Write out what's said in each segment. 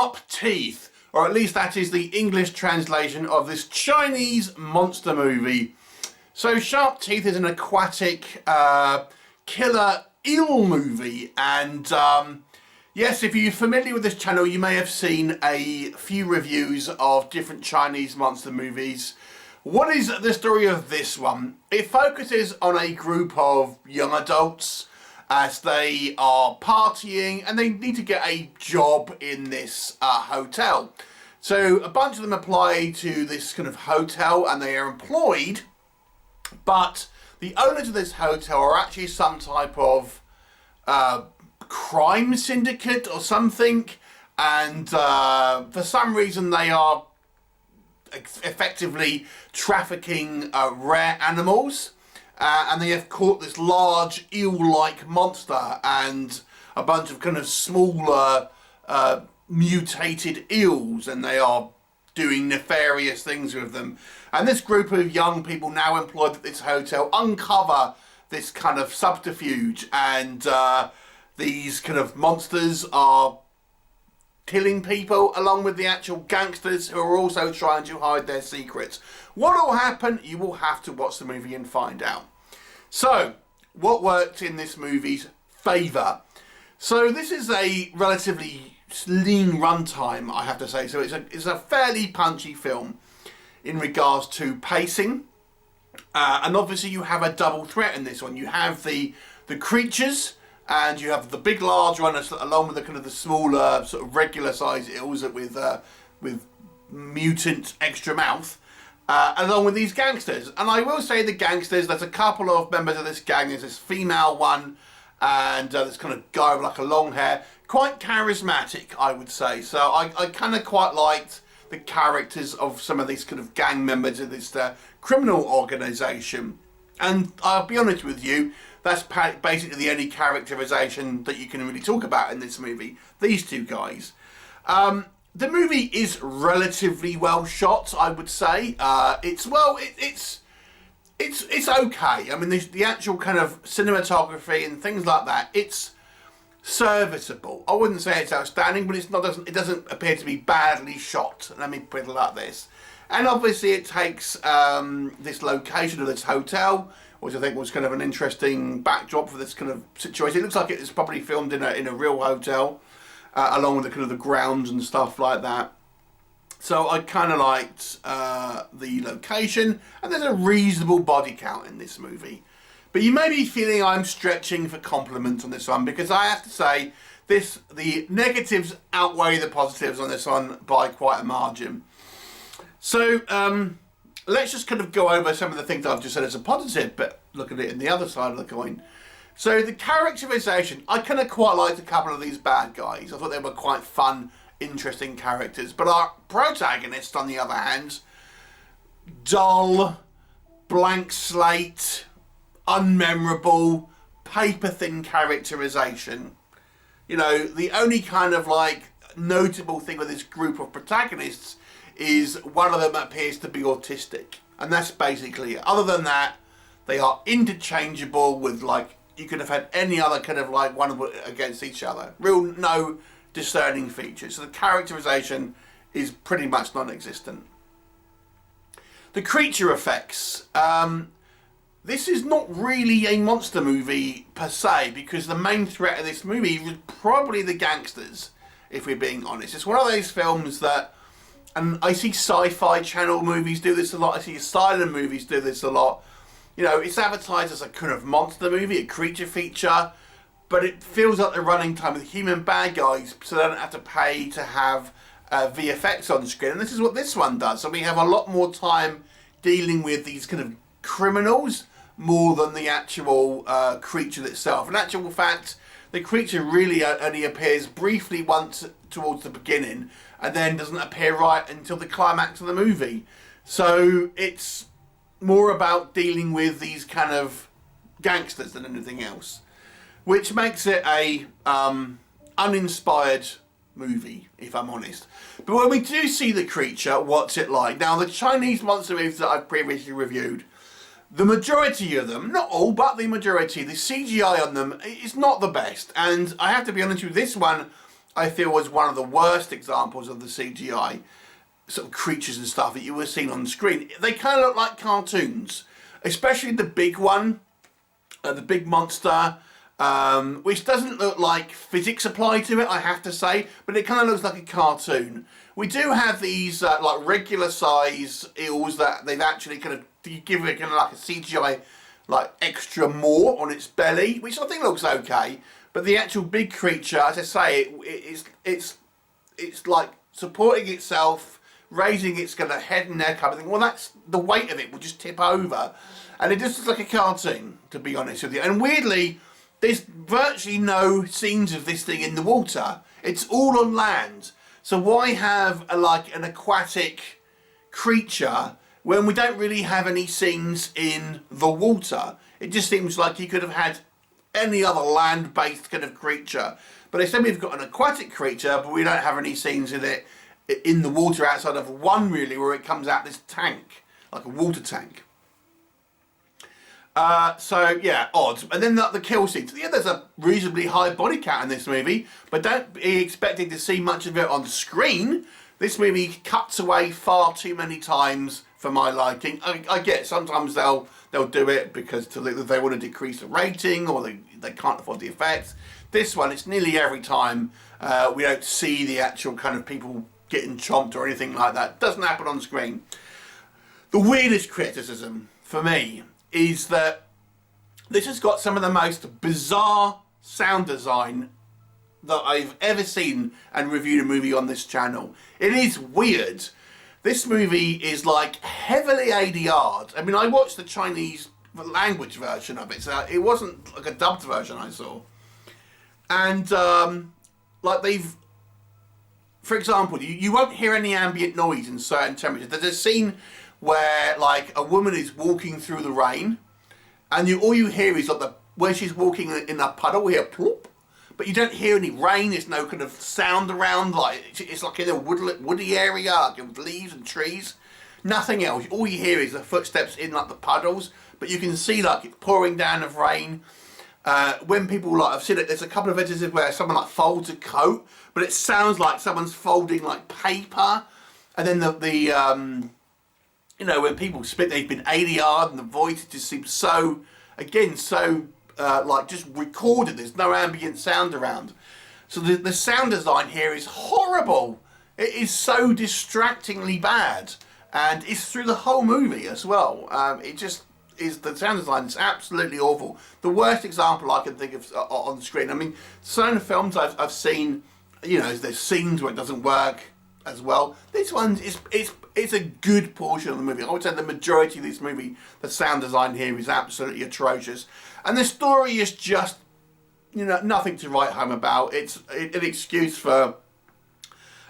Sharp Teeth, or at least that is the English translation of this Chinese monster movie. So Sharp Teeth is an aquatic killer eel movie, and yes, if you're familiar with this channel, you may have seen a few reviews of different Chinese monster movies. What is the story of this one? It focuses on a group of young adults as they are partying and they need to get a job in this hotel. So a bunch of them apply to this kind of hotel and they are employed, but the owners of this hotel are actually some type of crime syndicate or something, and for some reason they are effectively trafficking rare animals, and they have caught this large eel-like monster and a bunch of kind of smaller mutated eels, and they are doing nefarious things with them. And this group of young people now employed at this hotel uncover this kind of subterfuge, and these kind of monsters are killing people along with the actual gangsters who are also trying to hide their secrets. What will happen? You will have to watch the movie and find out. So, what worked in this movie's favour? So this is a relatively lean runtime, I have to say. So it's a fairly punchy film in regards to pacing. And obviously you have a double threat in this one. You have the creatures, and you have the big large one along with the kind of the smaller sort of regular size eels with mutant extra mouth, along with these gangsters. And I will say the gangsters, there's a couple of members of this gang. There's this female one and this kind of guy with like a long hair, quite charismatic, I would say. So I kind of quite liked the characters of some of these kind of gang members of this criminal organisation. And I'll be honest with you, that's basically the only characterization that you can really talk about in this movie. These two guys. The movie is relatively well shot, I would say. It's okay. I mean, the actual kind of cinematography and things like that, it's serviceable. I wouldn't say it's outstanding, but it doesn't appear to be badly shot. Let me put it like this. And obviously it takes this location of this hotel, which I think was kind of an interesting backdrop for this kind of situation. It looks like it was probably filmed in a real hotel, along with the kind of the grounds and stuff like that. So I kind of liked the location, and there's a reasonable body count in this movie. But you may be feeling I'm stretching for compliments on this one, because I have to say the negatives outweigh the positives on this one by quite a margin. So let's just kind of go over some of the things I've just said as a positive, but look at it in the other side of the coin. So the characterization, I kind of quite liked a couple of these bad guys. I thought they were quite fun, interesting characters. But our protagonist, on the other hand, dull, blank slate, unmemorable, paper-thin characterization. You know, the only kind of like notable thing with this group of protagonists is one of them appears to be autistic, and that's basically it. Other than that, they are interchangeable with, like, you could have had any other kind of like one against each other. No discerning features. So the characterization is pretty much non-existent. The creature effects. This is not really a monster movie per se, because the main threat of this movie was probably the gangsters, if we're being honest. It's one of those films that, and I see sci-fi channel movies do this a lot, I see asylum movies do this a lot. You know, it's advertised as a kind of monster movie, a creature feature, but it feels like the running time with human bad guys, so they don't have to pay to have VFX on screen. And this is what this one does. So we have a lot more time dealing with these kind of criminals more than the actual creature itself. In actual fact, the creature really only appears briefly once towards the beginning, and then doesn't appear right until the climax of the movie. So it's more about dealing with these kind of gangsters than anything else, which makes it a uninspired movie, if I'm honest. But when we do see the creature, what's it like? Now, the Chinese monster movies that I've previously reviewed, the majority of them, not all, but the majority, the CGI on them is not the best. And I have to be honest with you, this one, I feel, was one of the worst examples of the CGI sort of creatures and stuff that you were seeing on the screen. They kind of look like cartoons, especially the big one, the big monster, which doesn't look like physics applied to it, I have to say, but it kind of looks like a cartoon. We do have these like regular size eels that they've actually kind of give it kind of like a CGI like extra more on its belly, which I think looks okay. But the actual big creature, as I say, it's like supporting itself, raising its kind of head and neck up. I think, well, that's the weight of it will just tip over, and it just looks like a cartoon, to be honest with you. And weirdly, there's virtually no scenes of this thing in the water. It's all on land. So why have like an aquatic creature when we don't really have any scenes in the water? It just seems like you could have had any other land-based kind of creature. But instead we've got an aquatic creature, but we don't have any scenes in it in the water outside of one really, where it comes out this tank, like a water tank. So yeah, odd. And then the kill scenes. Yeah, there's a reasonably high body count in this movie, but don't be expecting to see much of it on screen. This movie cuts away far too many times for my liking. I get sometimes they'll do it because they want to decrease the rating, or they can't afford the effects. This one, it's nearly every time we don't see the actual kind of people getting chomped or anything like that. It doesn't happen on screen. The weirdest criticism for me is that this has got some of the most bizarre sound design that I've ever seen and reviewed a movie on this channel. It is weird. This movie is like heavily ADR'd. I mean, I watched the Chinese language version of it, so it wasn't like a dubbed version I saw. And like for example, you won't hear any ambient noise in certain temperatures. There's a scene where like a woman is walking through the rain, and all you hear is like where she's walking in a puddle, we hear plop, but you don't hear any rain. There's no kind of sound around, like it's like in a woody area, like with leaves and trees. Nothing else. All you hear is the footsteps in like the puddles, but you can see like it pouring down of rain. When people like, I've seen it, there's a couple of instances where someone like folds a coat, but it sounds like someone's folding like paper. And then you know, when people spit, they've been ADR'd, and the voice just seems so, again, so like just recorded. There's no ambient sound around. So the sound design here is horrible. It is so distractingly bad, and it's through the whole movie as well. It just is, the sound design is absolutely awful. The worst example I can think of on the screen. I mean, certain films I've seen, you know, there's scenes where it doesn't work as well. This one it's a good portion of the movie. I would say the majority of this movie, the sound design here is absolutely atrocious, and the story is just, you know, nothing to write home about. It's an excuse for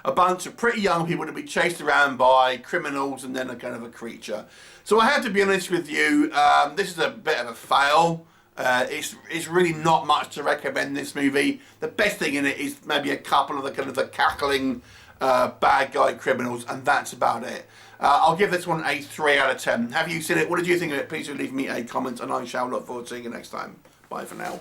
a bunch of pretty young people to be chased around by criminals and then a kind of a creature. So I have to be honest with you, this is a bit of a fail. It's really not much to recommend this movie. The best thing in it is maybe a couple of the kind of the cackling bad guy criminals, and that's about it. I'll give this one a 3 out of 10. Have you seen it? What did you think of it? Please do leave me a comment, and I shall look forward to seeing you next time. Bye for now.